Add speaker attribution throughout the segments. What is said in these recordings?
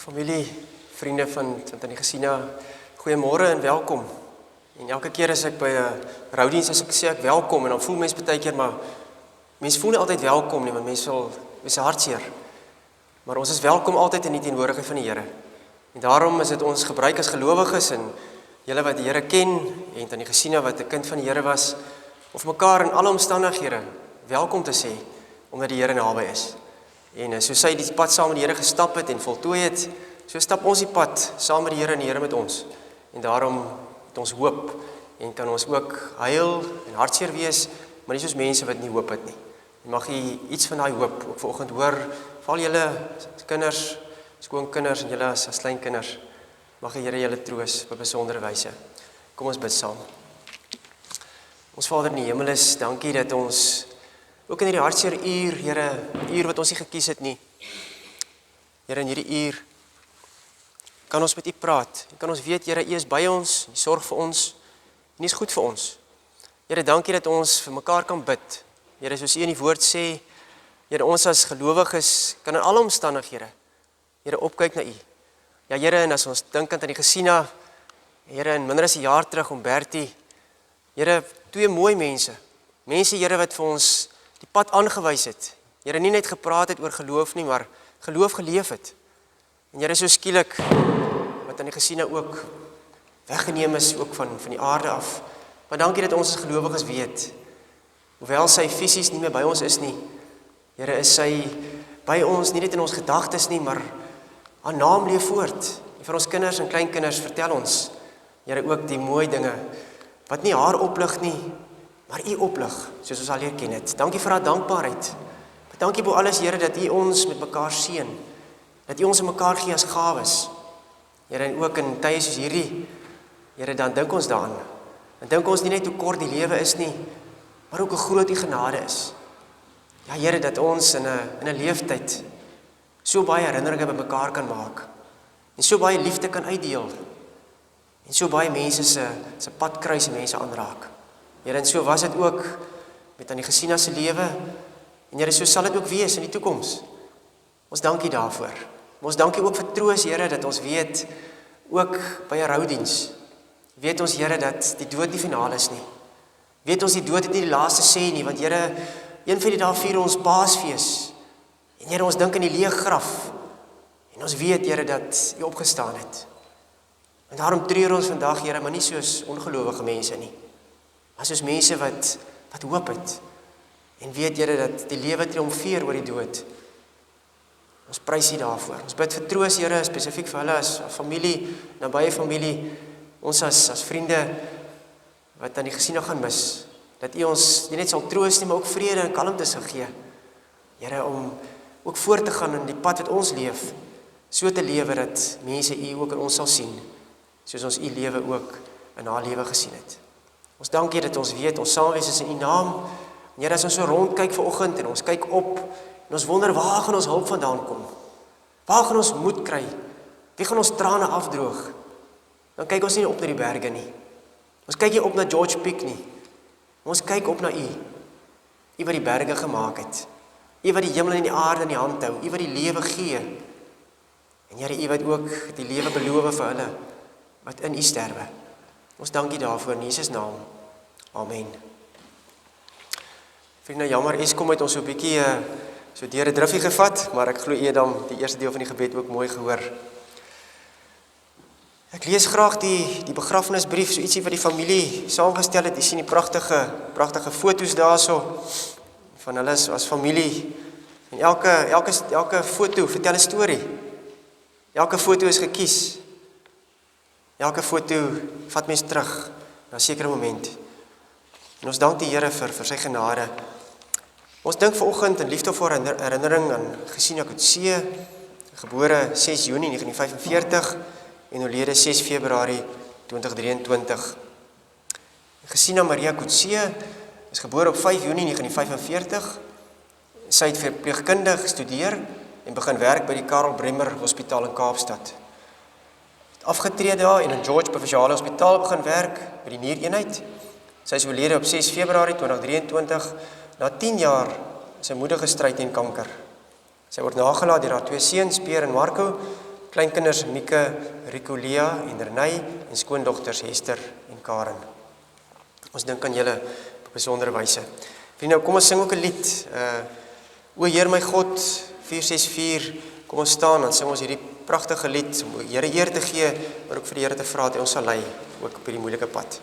Speaker 1: Familie, vriende van Tannie Gesina, goeiemôre en welkom. En elke keer as ek by 'n roudiens as ek sê ek welkom en dan voel mense baie keer maar mense voel nie altyd welkom nie, want mense is hartseer. Maar ons is welkom altyd in die teenwoordigheid van die Here. En daarom is dit ons gebruik as gelowiges en julle wat die Here ken en Tannie Gesina wat 'n kind van die Here was, of mekaar in alle omstandighede welkom te sê omdat die Here naby is. En soos hy die pad saam met die Here gestap het en voltooi het, so stap ons die pad saam met die Here en die Here met ons. En daarom het ons hoop en kan ons ook huil en hartseer wees, maar nie soos mense wat nie hoop het nie. En mag jy iets van daai hoop ook vanoggend hoor, val julle kinders, skoonkinders en julle as kleinkinders, mag die Here julle troos op 'n besondere wyse. Kom ons bid saam. Ons Vader in die hemel is, dankie dat ons ook in hierdie hartseer uur, Here, uur wat ons nie gekies het nie. Here, in hierdie uur kan ons met U praat. Kan ons weet, Here, U is by ons, U sorg vir ons, en U is goed vir ons. Here, dankie dat ons vir mekaar kan bid. Here, soos U in die woord sê, Here, ons as gelowiges kan in alle omstandighede, Here, opkyk na U. Ja, Here, en as ons dink aan die Gesina, Here, in minder as 'n jaar terug om Bertie, Here, twee mooi mense, Here, wat vir ons die pad aangewys het. Here, nie net gepraat het oor geloof nie, maar geloof geleef het. En Here, so skielik, wat aan die Gesina ook weggeneem is, ook van die aarde af. Maar dankie dat ons as gelowiges weet, hoewel sy fisies nie meer by ons is nie, Here, is sy by ons, nie net in ons gedagtes nie, maar haar naam leef voort. En vir ons kinders en kleinkinders vertel ons, Here, ook die mooi dinge, wat nie haar oplig nie, maar U oplig, soos ons al leer ken het. Dankie vir haar dankbaarheid. Dankie bo alles, Here, dat U ons met mekaar seën, dat U ons in mekaar gee as gawes. Here, en ook in tye soos hierdie, Here, dan dink ons daaraan. Dan dink ons nie net hoe kort die lewe is nie, maar ook hoe groot U genade is. Ja, Here, dat ons in 'n leeftyd so baie herinneringe by mekaar kan maak, en so baie liefde kan uitdeel, en so baie mense se pad kruis en mense aanraak. Here, en so was dit ook met aan die Gesina se lewe, en Here, so sal dit ook wees in die toekoms. Ons dankie daarvoor. Maar ons dankie ook vir troos, Here, dat ons weet, ook by 'n roudiens, weet ons, Here, dat die dood nie finaal is nie. Weet ons die dood het nie die laaste sê nie, want Here, een van die dae vier ons Paasfees, en Here, ons dink in die leë graf, en ons weet, Here, dat U opgestaan het. En daarom treur ons vandag, Here, maar nie soos ongelowige mense nie, maar soos mense wat hoop het, en weet, Here, dat die lewe triomfeer oor die dood. Ons prys U daarvoor. Ons bid vir troos, Here, spesifiek vir hulle as familie, nabye familie, ons as vriende, wat aan die Gesina gaan mis, dat U ons nie net sal troos nie, maar ook vrede en kalmte sal gee. Here, om ook voort te gaan in die pad wat ons leef, so te lewe dat mense U ook in ons sal sien, soos ons U lewe ook in haar lewe gesien het. Ons dank U dat ons weet, ons saamwees is in U naam. En Here, as ons so rondkyk vanoggend en ons kyk op, en ons wonder, waar gaan ons hulp vandaan kom? Waar gaan ons moed kry? Wie gaan ons trane afdroog? Dan kyk ons nie op na die berge nie. Ons kyk nie op na George Peak nie. Ons kyk op na U. U wat die berge gemaak het. U wat die hemel en die aarde in die hand hou. U wat die lewe gee. En Here, U wat ook die lewe beloof vir hulle wat in U sterwe. Ons dank U daarvoor in Jesus naam. Amen. Vriende, jammer, Eskom het ons so 'n bietjie so deur 'n driffie gevat, maar ek glo U het dan die eerste deel van die gebed ook mooi gehoor. Ek lees graag die begrafnisbrief, so ietsie wat die familie saamgestel het. Jy sien die pragtige foto's daarso van hulle as familie. En elke foto vertel 'n storie. Elke foto is gekies. Elke foto vat mens terug na 'n sekere moment. En ons dank die Here vir sy genade. Ons dink vanoggend in liefdevolle herinnering aan Gesina Coetzee, gebore 6 Junie 1945 en oorlede 6 Februarie 2023. Gesina Maria Coetzee is gebore op 5 Junie 1945. Sy het verpleegkunde gestudeer en begin werk by die Karel Bremer Hospitaal in Kaapstad. Afgetree daar en in George Provinsiale Hospitaal begin werk by die niereenheid. Sy is oorlede op 6 Februarie 2023 na 10 jaar sy moedige stryd teen kanker. Sy word nagelaat deur haar twee seuns, Pierre en Marco, kleinkinders Mieke, Rico, Lea en Renay en skoondogters Hester en Karen. Ons dink aan julle op besondere wyse. Vriende, kom ons sing ook 'n lied. O Heer my God, 464, kom ons staan, dan sing ons hierdie pragtige lied, om die Here eer te gee, maar ook vir die Here te vra dat ons sal lei, ook op hierdie moeilike pad.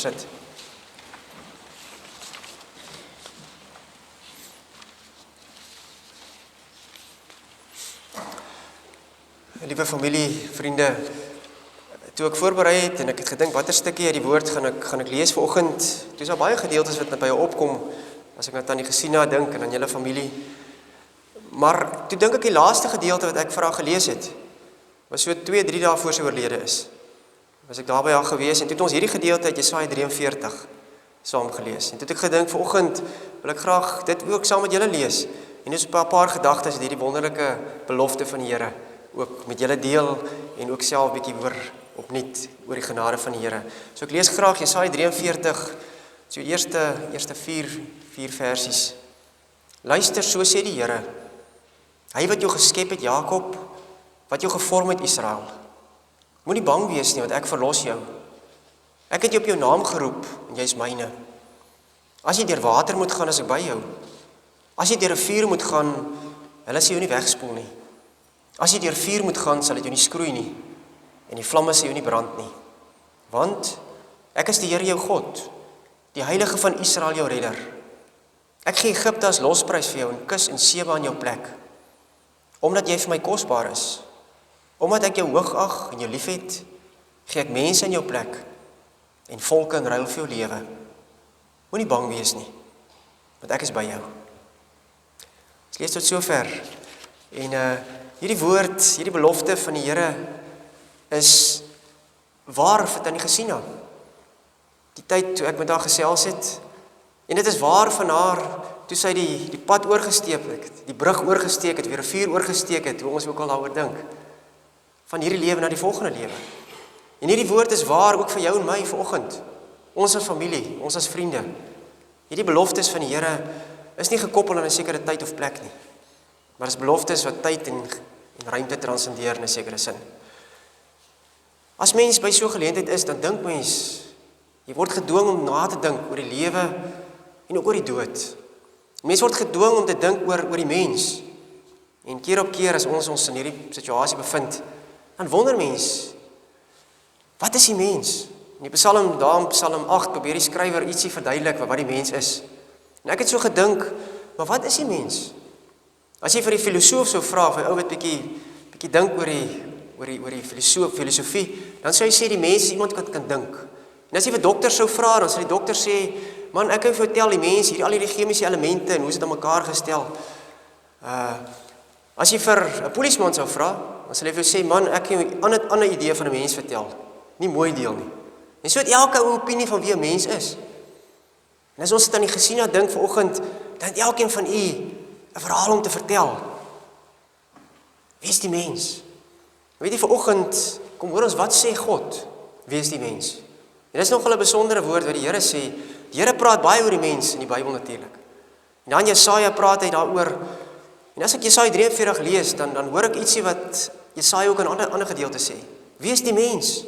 Speaker 1: Sit. Liewe familie, vriende, toe ek voorberei het en ek het gedink watter stukkie uit die woord gaan ek lees vanoggend. Toe is daar baie gedeeltes wat by jou opkom as ek net aan die Gesina dink en aan julle familie. Maar toe dink ek die laaste gedeelte wat ek vir haar gelees het, was so 2-3 dae voor sy oorlede is. Was ek daar by haar gewees en toe het ons hierdie gedeelte uit Jesaja 43 saam gelees. En toe het ek gedink vanoggend wil ek graag dit ook saam met julle lees. En dis 'n paar gedagtes uit hierdie wonderlike belofte van die Here ook met julle deel en ook self bietjie hoor opnuut oor die genade van die Here. So ek lees graag Jesaja 43, so eerste vier versies. Luister, so sê die Here, hy wat jou geskep het, Jakob, wat jou gevorm het, Israel. Moenie bang wees nie, want ek verlos jou. Ek het jou op jou naam geroep, en jy is myne. As jy deur water moet gaan, is ek by jou. As jy deur 'n vuur moet gaan, hulle sal jou nie wegspoel nie. As jy deur vuur moet gaan, sal dit jou nie skroei nie, en die vlamme sal jou nie brand nie. Want ek is die Here jou God, die Heilige van Israel jou redder. Ek gee Egipte as losprys vir jou, en Kus en Seba aan jou plek, omdat jy vir my kosbaar is. Omdat ek jou hoogag en jou liefhet, gee ek mense in jou plek en volke in ruil vir jou lewe. Moenie bang wees nie, want ek is by jou. Ons lees tot sover. En hierdie woord, hierdie belofte van die Here is waar vir Tannie Gesina. Die tyd toe ek met haar gesels het, en dit is waar van haar toe sy die pad oorgesteek het, die brug oorgesteek het, weer 'n vuur oorgesteek het, hoe ons ook al daaroor dink. Van hierdie lewe na die volgende lewe. En hierdie woord is waar ook vir jou en my vanoggend. Ons as familie, ons as vriende. Hierdie beloftes van die Here is nie gekoppel aan 'n sekere tyd of plek nie. Maar is beloftes wat tyd en ruimte transcendeer in 'n sekere sin. As mens by so 'n geleentheid is, dan dink mens, jy word gedwing om na te dink oor die lewe en ook oor die dood. Mens word gedwing om te dink oor die mens. En keer op keer as ons in hierdie situasie bevind, dan wonder mens, wat is die mens? In die Psalm, daar in Psalm 8, probeer die skrywer ietsie verduidelik wat die mens is. En ek het so gedink, maar wat is die mens? As jy vir die filosoof sou vra, of 'n ou wat bietjie dink oor die filosofie, dan sou hy sê die mens is iemand wat kan dink. En as jy vir dokter sou vra, dan sou die dokter sê, man, ek kan vertel die mens, al hierdie chemiese elemente en hoe is dit aan mekaar gestel. As jy vir 'n polisieman sou vra, dan sal hy vir jou sê, man, ek kan jou 'n ander idee van 'n mens vertel. Nie mooi deel nie. En so het elke ou opinie van wie 'n mens is. En as ons dit aan die gesien dink vanoggend, dan het elkeen van u 'n verhaal om te vertel. Wie is die mens? Weet jy, vanoggend, kom hoor ons, wat sê God? Wie is die mens? En dit is nogal 'n besondere woord wat die Here sê. Die Here praat baie oor die mens in die Bybel natuurlik. En dan Jesaja praat hy daaroor. En as ek Jesaja 43 lees, dan hoor ek ietsie wat Jesaja ook in ander gedeelte sê. Wie is die mens?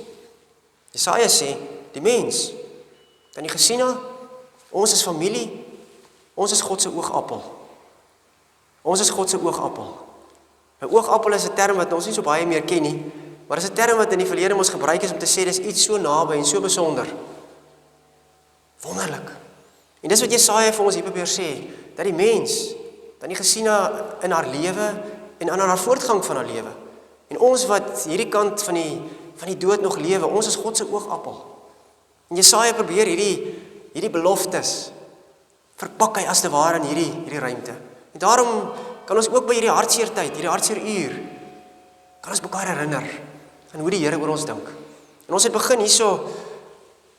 Speaker 1: Jesaja sê, die mens. Dan die gesiene, ons is familie, ons is God se oogappel. Ons is God se oogappel. 'n Oogappel is 'n term wat ons nie so baie meer ken nie, maar is 'n term wat in die verlede ons gebruik is om te sê dis iets so naby en so besonder. Wonderlik. En dis wat Jesaja vir ons hier probeer sê, dat die mens, dan die gesiene in haar lewe en aan haar voortgang van haar lewe. En ons wat hierdie kant van die dood nog lewe, ons is God se oogappel. En Jesaja probeer hierdie beloftes verpak hy as te ware in hierdie ruimte. En daarom kan ons ook by hierdie hartseer tyd, hierdie hartseer uur, kan ons mekaar herinner aan hoe die Here oor ons dink. En ons het begin hierso,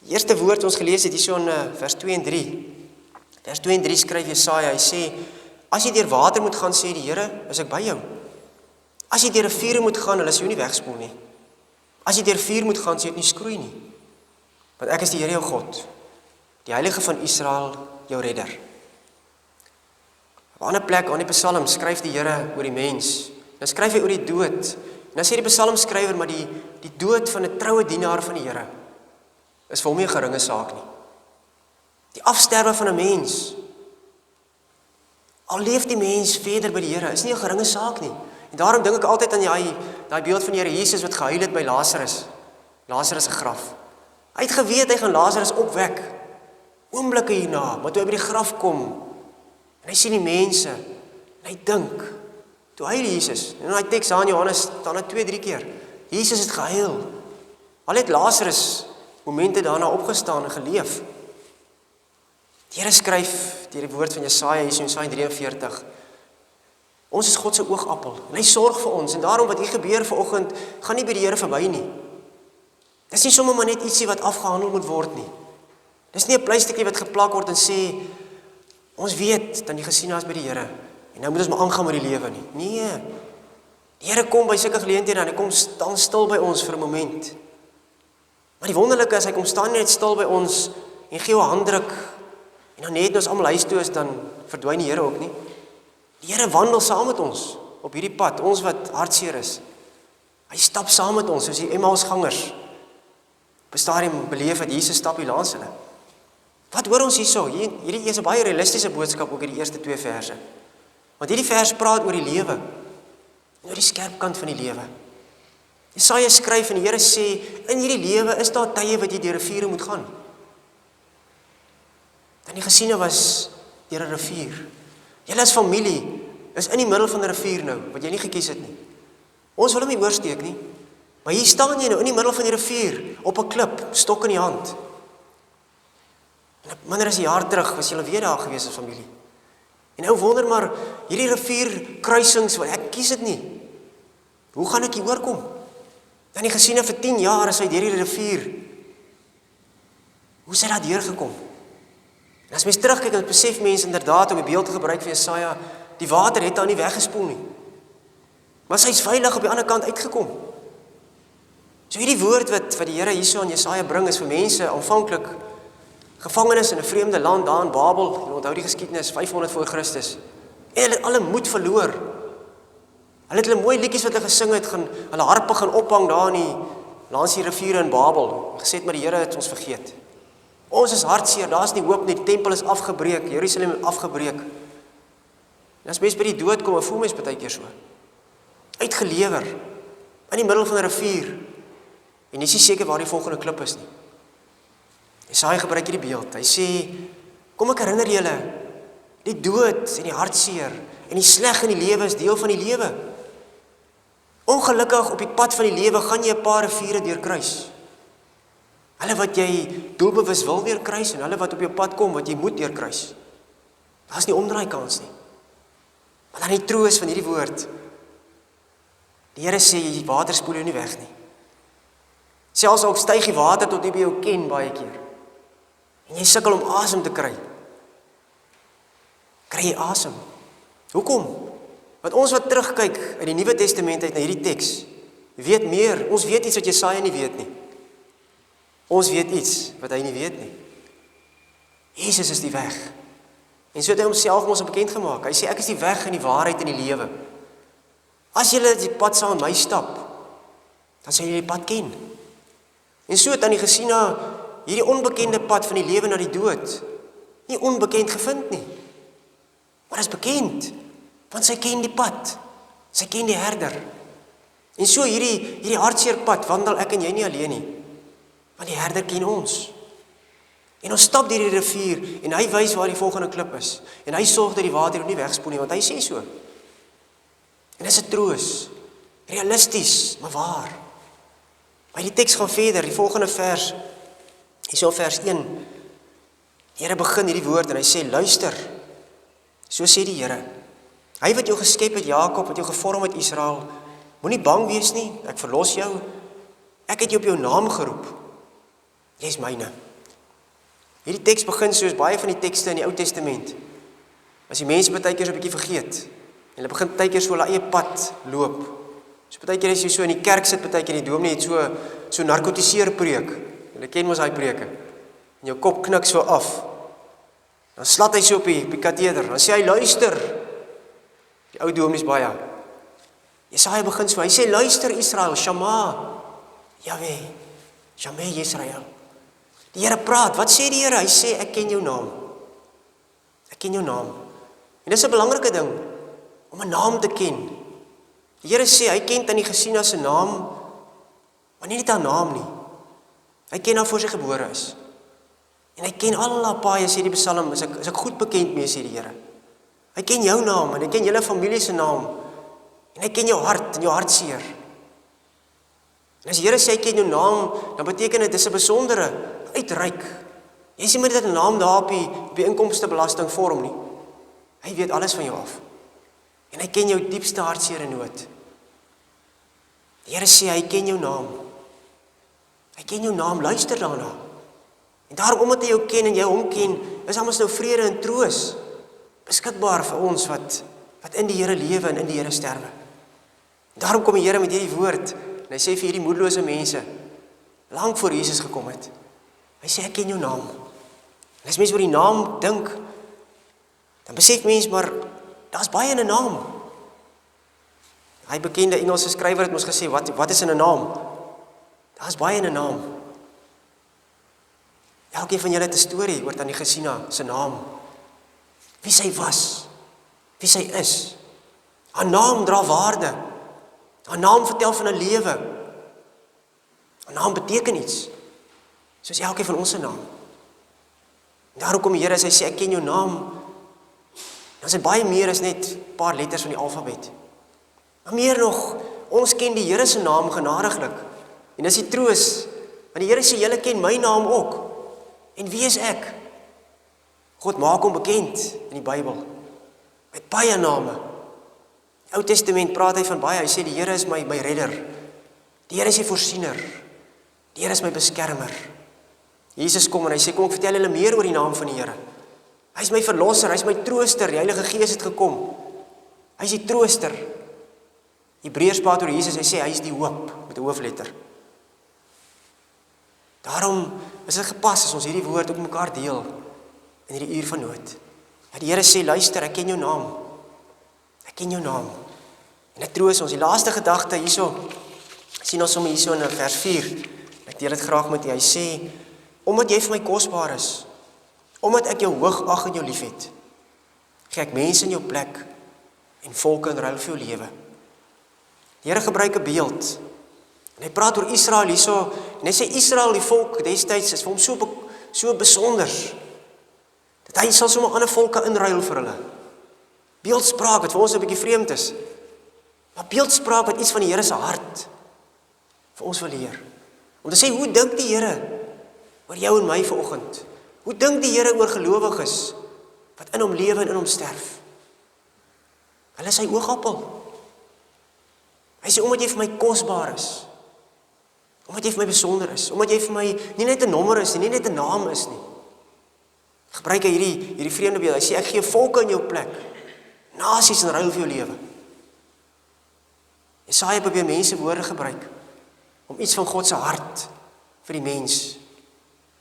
Speaker 1: die eerste woord ons gelees het hierso in vers 2 en 3. Vers 2 en 3 skryf Jesaja, hy sê, as jy deur water moet gaan, sê die Here, is ek by jou. As jy deur riviere moet gaan, hulle sal jou nie wegspoel nie. As jy deur vuur moet gaan, sal jy dit nie skroei nie. Want ek is die Here jou God, die Heilige van Israel, jou redder. Op 'n ander plek, aan die Psalm, skryf die Here oor die mens. Dan skryf hy oor die dood. En dan sê die psalmskrywer, maar die dood van 'n troue dienaar van die Here is vir hom nie 'n geringe saak nie. Die afsterwe van 'n mens, al leef die mens verder by die Here, is nie 'n geringe saak nie. En daarom dink ek altyd aan daai beeld van die Here Jesus wat gehuil het by Lazarus se graf. Hy het geweet hy gaan Lazarus opwek, oomblikke hierna, maar toe hy by die graf kom, en hy sien die mense, en hy dink, toe huil Jesus, en in die teks aan Johannes staan dit 2-3 keer, Jesus het gehuil, al het Lazarus momente daarna opgestaan en geleef. Die Here skryf deur die woord van Jesaja, hier in Jesaja 43, ons is God se oogappel, en hy sorg vir ons, en daarom wat hier gebeur vanoggend, gaan nie by die Here verby nie. Dis nie sommer maar net ietsie wat afgehandel moet word nie. Dis nie 'n pleistertjie wat geplak word en sê, ons weet, dan die gesiene is by die Here, en nou moet ons maar aangaan met die lewe nie. Nee, die Here kom by sulke geleenthede, en hy kom staan stil by ons vir 'n moment. Maar die wonderlike is, hy kom staan net stil by ons, en gee 'n handdruk, en dan net ons almal huis toe is, dan verdwyn die Here ook nie. Die Here wandel saam met ons, op hierdie pad, ons wat hartseer is. Hy stap saam met ons, soos die Emmausgangers, op 'n stadium beleef het, Jesus stap hier langs hulle. Wat hoor ons hierso? Hierdie is 'n baie realistiese boodskap ook in die eerste 2 verse. Want hierdie vers praat oor die lewe, en oor die skerp kant van die lewe. Jesaja skryf en die Here sê, in hierdie lewe is daar tye wat jy deur riviere moet gaan. Dan die gesiene was deur 'n rivier. Julle as familie is in die middel van 'n rivier nou, wat jy nie gekies het nie. Ons wil hom nie oorsteek nie, maar hier staan jy nou in die middel van die rivier, op 'n klip, stok in die hand. En minder as 'n jaar terug was julle weer daar gewees as familie. En nou wonder maar, hierdie rivierkruisings, wat ek kies dit nie. Hoe gaan ek hier oorkom? Dan die gesiene vir 10 jaar is hy deur die rivier. Hoe is hy daar deurgekom? En as mens terugkyk, dan besef mense inderdaad, om die beeld te gebruik van Jesaja, die water het daar nie weggespoel nie. Maar hy is veilig op die ander kant uitgekom. So hierdie woord wat die Here hierso aan Jesaja bring, is vir mense aanvanklik gevangenes in 'n vreemde land daar in Babel. Jy onthou die geskiedenis, 500 voor Christus. En hulle het alle moed verloor. Hulle het hulle mooi liedjies wat hulle gesing het, hulle harpe gaan ophang daar langs die riviere in Babel. En gesê het, maar die Here het ons vergeet. Ons is hartseer, daar is nie hoop nie, die tempel is afgebreek, Jerusalem is afgebreek. En as mens by die dood kom, voel mens baie keer so. Uitgelewer, in die middel van 'n rivier, en jy is nie seker waar die volgende klip is nie. Jesaja gebruik hierdie beeld, hy sê, kom ek herinner julle, die dood en die hartseer, en die sleg in die lewe is deel van die lewe. Ongelukkig op die pad van die lewe gaan jy 'n paar riviere deurkruis. Hulle wat jy doelbewus wil deurkruis, en hulle wat op jou pad kom, wat jy moet deurkruis. Daar is nie omdraai kans nie. Maar dan die troos van hierdie woord, die Here sê, die water spoel jou nie weg nie. Selfs al styg die water tot nie by jou ken baie keer, en jy sukkel om asem te kry, kry jy asem. Hoekom? Want ons wat terugkyk uit die Nuwe Testament uit na hierdie teks, weet meer, ons weet iets wat Jesaja nie weet nie. Ons weet iets wat hy nie weet nie. Jesus is die weg. En so het hy homself ons bekend gemaak. Hy sê, ek is die weg en die waarheid en die lewe. As julle die pad saam met my stap, dan sal julle die pad ken. En so het hy gesien na hierdie onbekende pad van die lewe na die dood, nie onbekend gevind nie. Maar is bekend, want sy ken die pad, sy ken die herder. En so hierdie hartseer pad wandel ek en jy nie alleen nie, want die herder ken ons. En ons stap deur die rivier, en hy wys waar die volgende klip is, en hy sorg dat die water nie wegspoel nie, want hy sê so. En dis 'n troos, realisties, maar waar. Maar die teks gaan verder, die volgende vers, hierso vers 1, die Here begin hierdie woord, en hy sê, luister, so sê die Here, hy wat jou geskep het, Jakob, wat jou gevorm het, Israel, moenie bang wees nie, ek verlos jou, ek het jou op jou naam geroep, jy is myne. Hierdie teks begin soos baie van die tekste in die Ou Testament, as die mense baie keer so 'n bietjie vergeet, en hulle begin baie keer so hulle eie pad loop. So baie keer as jy so in die kerk sit, baie keer in die dominee het so narkotiseer preek, julle ken mos daai preke, en jou kop knik so af, dan slat hy so op die kateder, dan sê hy, luister, die ou dominees baie, Jesaja begin so, hy sê, luister Israel, Shama, Yahweh, Shama Israel. Die Here praat, wat sê die Here? Hy sê, ek ken jou naam. Ek ken jou naam. En dis 'n belangrike ding, om 'n naam te ken. Die Here sê, hy ken Tannie Gesina se naam, maar nie net haar naam nie. Hy ken haar voor sy gebore is. En hy ken al haar paaie, sê die Psalm, is ek goed bekend mee, sê die Here. Hy ken jou naam, en hy ken julle familie se naam, en hy ken jou hart, en jou hartseer. En as die Here sê, hy ken jou naam, dan beteken dit, dis 'n besondere, uitreik. Jy sê maar dit 'n naam daar op die inkomstebelasting vorm nie. Hy weet alles van jou af. En hy ken jou diepste hartseer en nood. Die Here sê, hy ken jou naam. Hy ken jou naam, luister daarna. En daarom, omdat hy jou ken en jy hom ken, is ons nou vrede en troos beskikbaar vir ons wat in die Here lewe en in die Here sterwe. En daarom kom die Here met hierdie woord, en hy sê vir hierdie moedelose mense, lank voor Jesus gekom het, hy sê, ek ken jou naam. En as mens oor die naam dink, dan besef mens, maar daar's baie in 'n naam. Hy bekende Engelse skrywer het ons gesê, wat is in 'n naam? Daar's baie in 'n naam. Elkeen van julle het 'n storie oor Tannie Gesina se naam. Wie sy was, wie sy is. Haar naam dra waarde. Haar naam vertel van 'n lewe. Haar naam beteken iets. Soos elkeen van ons se naam. En daarom kom die Here, as hy sê, ek ken jou naam, dan is dit baie meer as net 'n paar letters van die alfabet. Maar meer nog, ons ken die Here se naam genadiglik. En dis die troos, want die Here sê, julle ken my naam ook. En wie is ek? God maak hom bekend in die Bybel, met baie name. Die Ou Testament praat hy van baie, hy sê, die Here is my redder, die Here is die voorsiener, die Here is my beskermer. Jesus kom en hy sê, kom ek vertel julle meer oor die naam van die Here. Hy is my verlosser, hy is my trooster, die Heilige Gees het gekom. Hy is die trooster. Hebreërs praat oor Jesus, hy sê, hy is die hoop, met 'n hoofletter. Daarom is dit gepas as ons hierdie woord ook mekaar deel in hierdie uur van nood. Ja, die Here sê, luister, ek ken jou naam. Ek ken jou naam. En ek troos ons, die laaste gedagte hierso, sien ons sommer hierso in vers 4. Ek deel dit graag met u. Hy sê, omdat jy vir my kosbaar is, omdat ek jou hoog ag en jou lief het, gee ek mense in jou plek en volke in ruil vir jou lewe. Die Here gebruik 'n beeld. En hy praat oor Israel hierso, en hy sê Israel, die volk destyds, is vir hom so besonder, dat hy sal sommer ander volke inruil vir hulle. Beeldspraak wat vir ons 'n bietjie vreemd is, maar beeldspraak wat iets van die Here se hart vir ons wil leer. Om te sê, hoe dink die Here oor jou en my vanoggend? Hoe dink die Here oor gelowiges wat in hom lewe en in hom sterf? Hulle is sy oogappel. Hy sê, omdat jy vir my kosbaar is, omdat jy vir my besonder is, omdat jy vir my nie net 'n nommer is nie net 'n naam is nie. Gebruik hy hierdie vreemde beeld. Hy sê, ek gee volke in jou plek, nasies in ruil vir jou lewe. Jesaja probeer mense woorde gebruik om iets van God se hart vir die mens,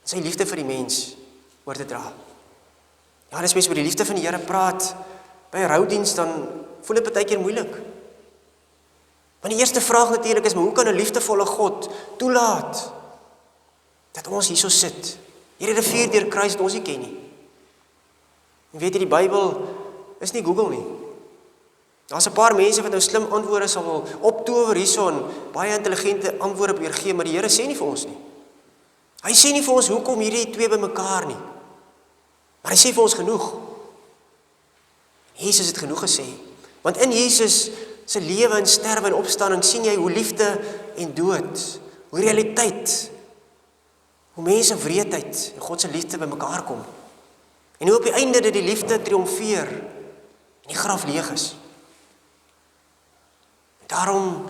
Speaker 1: sy liefde vir die mens oor te dra. Ja, as mense oor die liefde van die Here praat by 'n roudiens, dan voel dit baie keer moeilik. Want die eerste vraag natuurlik is, maar hoe kan 'n liefdevolle God toelaat dat ons hierso sit? Hierdie rivier deur kruis wat ons nie ken nie. En weet jy, die Bybel is nie Google nie. Daar's 'n paar mense wat nou slim antwoorde sal wil optower hierso en baie intelligente antwoorde probeer gee, maar die Here sê nie vir ons nie. Hy sê nie vir ons hoekom hierdie twee bymekaar nie. Maar hy sê vir ons genoeg. Jesus het genoeg gesê. Want in Jesus se lewe en sterwe en opstanding sien jy hoe liefde en dood, hoe realiteit, hoe mense wreedheid en God se liefde bymekaar kom. En hoe op die einde dat die liefde triomfeer en die graf leeg is. Daarom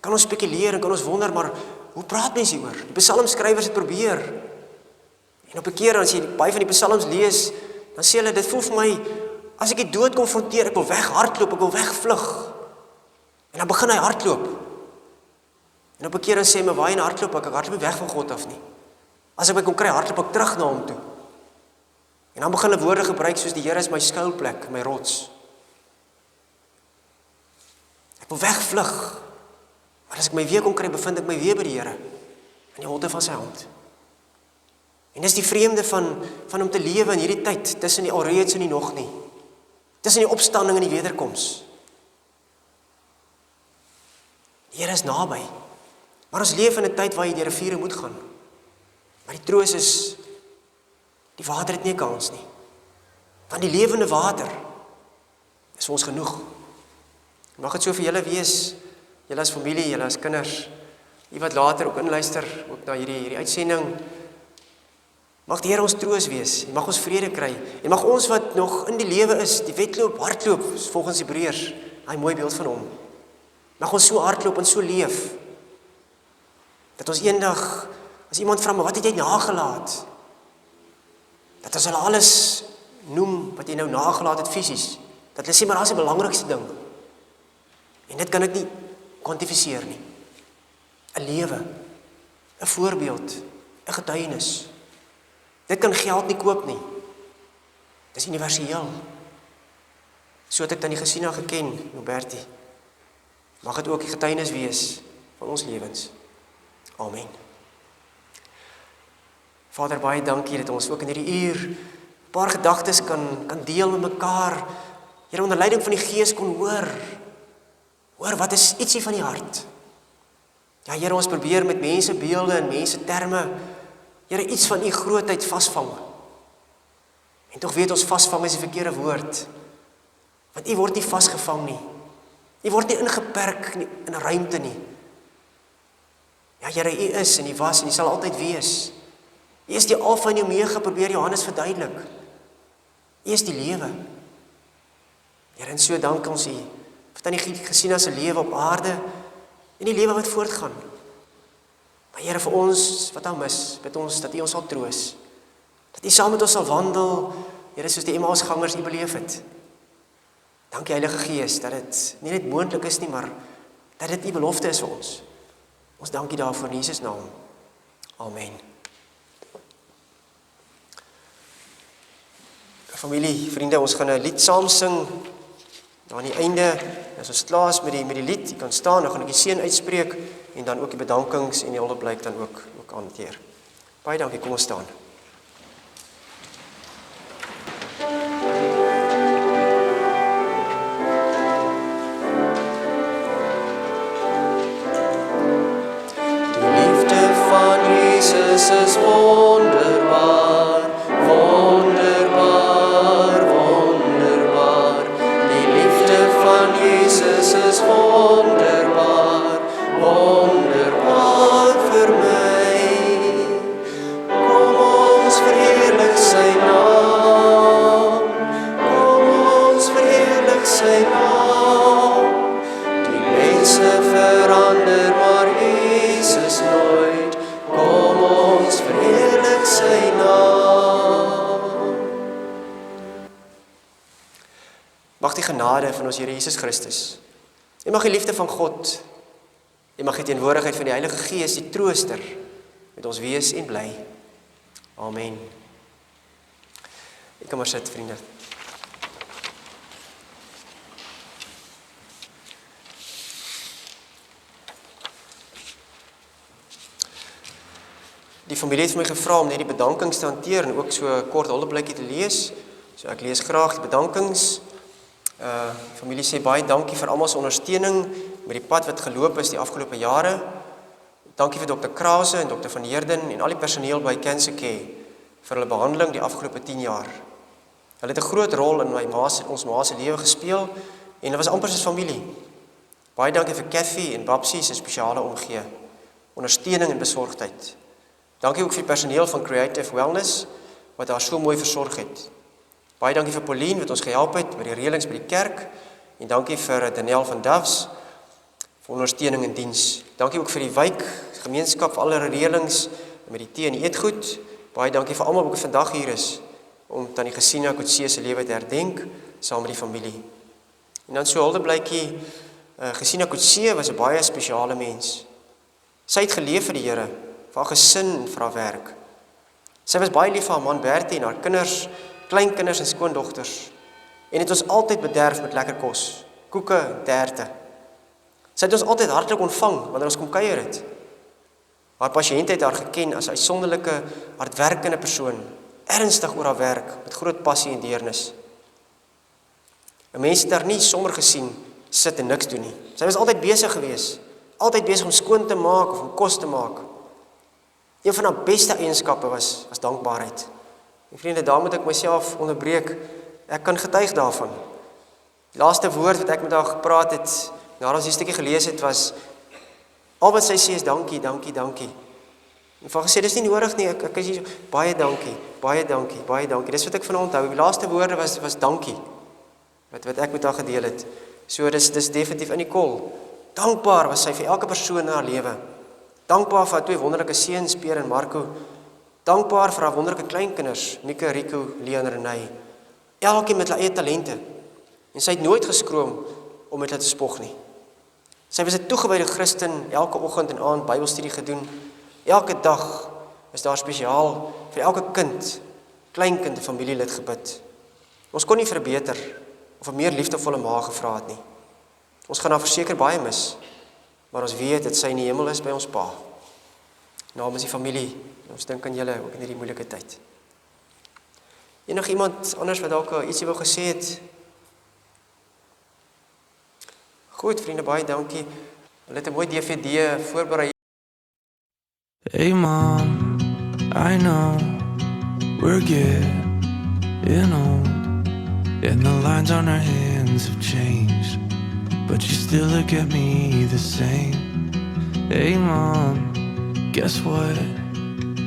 Speaker 1: kan ons spekuleer en kan ons wonder, maar hoe praat mense hieroor? Die psalmskrywers het probeer. En op 'n keer as jy baie van die psalms lees, dan sê hulle, dit voel vir my, as ek die dood konfronteer, ek wil weghardloop, ek wil wegvlug. En dan begin hy hardloop. En op 'n keer dan sê hy, maar waarheen hardloop ek? Ek hardloop nie weg van God af nie. As ek my kon kry, hardloop ek terug na hom toe. En dan begin hulle woorde gebruik soos, die Here is my skuilplek, my rots. Ek wil wegvlug. Maar as ek my weer kon kry, bevind ek my weer by die Here, in die holte van sy hand. En dis die vreemde van om te lewe in hierdie tyd, tussen die alreeds en die nog nie. Tussen die opstanding en die wederkoms. Die Here is naby. Maar ons leef in 'n tyd waar jy deur riviere moet gaan. Maar die troos is, die water het nie 'n kans nie. Want die lewende water is vir ons genoeg. Mag dit so vir julle wees, julle as familie, julle as kinders, die wat later ook inluister, ook na hierdie uitsending. Mag die Here ons troos wees, en mag ons vrede kry, en mag ons wat nog in die lewe is, die wedloop, hardloop, volgens Hebreërs, daai mooi beeld van hom. Mag ons so hardloop en so leef, dat ons eendag, as iemand vra, maar wat het jy nagelaat? Dat ons hulle alles noem, wat jy nou nagelaat het fisies, dat hulle sê, maar dat is die belangrikste ding. En dit kan ek nie kwantifiseer nie. 'n Lewe, 'n voorbeeld, 'n getuienis. Dit kan geld nie koop nie. Dis universeel. So het ek dan die Gesina geken, Robertie. Mag dit ook die getuienis wees van ons lewens. Amen. Vader, baie dankie dat ons ook in hierdie uur 'n paar gedagtes kan deel met mekaar. Here, onder leiding van die Gees kon hoor wat is ietsie van die hart. Ja, Here, ons probeer met mense beelde en mense terme, Here, iets van u grootheid vasvang. En tog weet ons vasvang is die verkeerde woord. Want u word nie vasgevang nie. U word nie ingeperk in 'n ruimte nie. Ja, Here, u is en u was en u sal altyd wees. U is die Alfa en die Omega, probeer Johannes verduidelik. U is die lewe. Here, en so dank ons u vir tannie Gesina se lewe op aarde en die lewe wat voortgaan. Maar Here, vir ons wat nou mis, bid ons dat u ons sal troos. Dat u saam met ons sal wandel, Here, soos die Emmausgangers u beleef het. Dankie Heilige Gees, dat dit nie net moontlik is nie, maar dat dit u belofte is vir ons. Ons dank u daarvoor in Jesus naam. Amen. Familie, vriende, ons gaan 'n lied saam sing. Dan aan die einde, as ons klaar is met die lied, jy kan staan, dan gaan ek die seën uitspreek en dan ook die bedankings en die hulpblyk dan ook hanteer. Baie dankie, kom ons staan. Jesus is wonderbaar, wonderbaar, wonderbaar. Die liefde van Jesus is wonderbaar, wonderbaar vir my. Kom ons verheerlik sy naam, kom ons verheerlik sy naam. Die mense verander, maar Jesus nooit. Kom ons verheerlik sy naam. Mag die genade van ons Here Jesus Christus, en mag die liefde van God, en mag die teenwoordigheid van die Heilige Gees, die trooster, met ons wees en bly. Amen. Ek kan maar sit, vriende. Die familie het vir my gevra om net die bedankings te hanteer en ook so 'n kort huldeblykie te lees. So ek lees graag die bedankings. Familie sê baie dankie vir almal se ondersteuning met die pad wat geloop is die afgelope jare. Dankie vir Dr. Krause en Dr. van Heerden en al die personeel by Cancer Care vir hulle behandeling die afgelope 10 jaar. Hulle het 'n groot rol in ons ma se lewe gespeel en dit was amper soos familie. Baie dankie vir Kathy en Babsie se spesiale omgee, ondersteuning en besorgdheid. Dankie ook vir die personeel van Creative Wellness wat haar so mooi versorg het. Baie dankie vir Pauline wat ons gehelp het met die reëlings by die kerk en dankie vir Daniel van Duffs vir ondersteuning en diens. Dankie ook vir die wijk gemeenskap vir alle reëlings met die tee en die eetgoed. Baie dankie vir almal wat vandag hier is om Tannie Gesina Coetzee se lewe te herdenk saam met die familie. En dan so huldeblykie, Gesina Coetzee was 'n baie spesiale mens. Sy het geleef vir die Here, vir haar gesin en vir haar werk. Sy was baie lief vir haar man Bertie en haar kinders, kleinkinders en skoondogters. En het ons altyd bederf met lekker kos, koeke en terte. Sy het ons altyd hartlik ontvang wanneer ons kom kuier het. Haar pasiënte het haar geken as 'n uitsonderlike, hardwerkende persoon, ernstig oor haar werk, met groot passie en deernis. 'n Mens het haar nie sommer gesien, sit en niks doen nie. Sy was altyd besig geweest, altyd besig om skoon te maak of om kos te maak. Een van haar beste eienskappe was dankbaarheid. En vriende, daar moet ek myself onderbreek, ek kan getuig daarvan. Die laaste woord wat ek met haar gepraat het, nadat ons die stukkie gelees het, was, al wat sy sê is dankie, dankie, dankie. En van gesê, dis nie nodig nie, ek is hier, baie dankie, baie dankie, baie dankie. Dis wat ek van onthou, die laaste woorde was dankie, wat ek met haar gedeel het. So dis definitief in die kol. Dankbaar was sy vir elke persoon in haar lewe. Dankbaar vir haar 2 wonderlike seuns, Peer en Marco. Dankbaar vir haar wonderlike kleinkinders, Mika, Rico, Leon en Renay. Elkeen met hulle eie talente. En sy het nooit geskroom om met hulle te spog nie. Sy was 'n toegewyde Christen, elke oggend en aand Bybelstudie gedoen. Elke dag is daar spesiaal vir elke kind, kleinkind en familielid gebid. Ons kon nie verbeter of 'n meer liefdevolle ma gevra het nie. Ons gaan haar verseker baie mis, maar ons weet dat sy in die hemel is by ons Pa. Namens die familie, ons dink aan julle ook in hierdie moeilike tyd. Enig iemand anders wat dalk ietsie wou gesê het? Goed, vriende, baie dankie. Hulle het 'n mooi DVD voorberei.
Speaker 2: Hey Mom, I know we're getting old, and the lines on our hands have changed, but you still look at me the same. Hey Mom, guess what?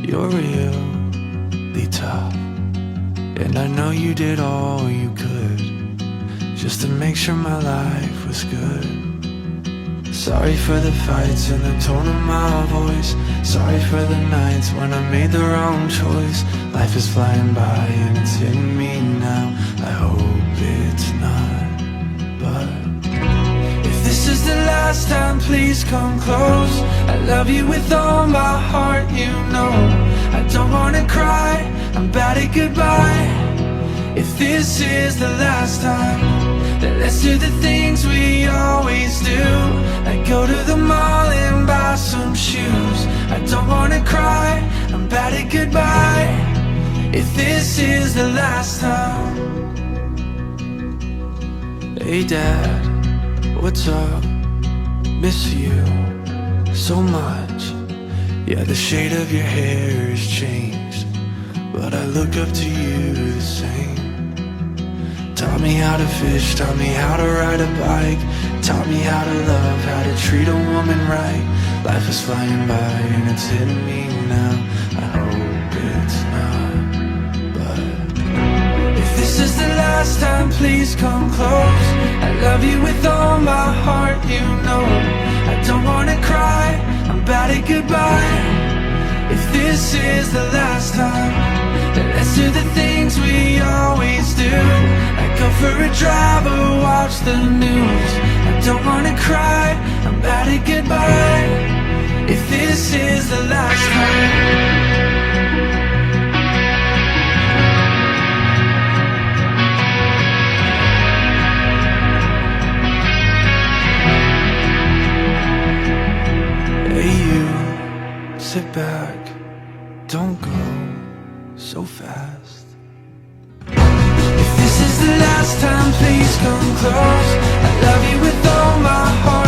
Speaker 2: You're really tough, and I know you did all you could just to make sure my life was good. Sorry for the fights and the tone of my voice. Sorry for the nights when I made the wrong choice. Life is flying by and it's hitting me now. I hope it's not, but if this is the last time, please come close. I love you with all my heart, you know. I don't wanna cry, I'm bad at goodbye. If this is the last time, then let's do the things we always do. Like go to the mall and buy some shoes. I don't wanna cry, I'm bad at goodbye. If this is the last time. Hey Dad, what's up? Miss you so much. Yeah, the shade of your hair has changed, but I look up to you the same. Taught me how to fish, taught me how to ride a bike, taught me how to love, how to treat a woman right. Life is flying by and it's hitting me now. I hope it's not, but if this is the last time, please come close. I love you with all my heart, you know. I don't wanna cry, I'm bad at goodbye. If this is the last time, then let's do the things we always do. Like go for a drive or watch the news. I don't wanna cry, I'm bad at goodbye. If this is the last time. Hey you, sit back, don't go so fast. If this is the last time, please come close. I love you with all my heart.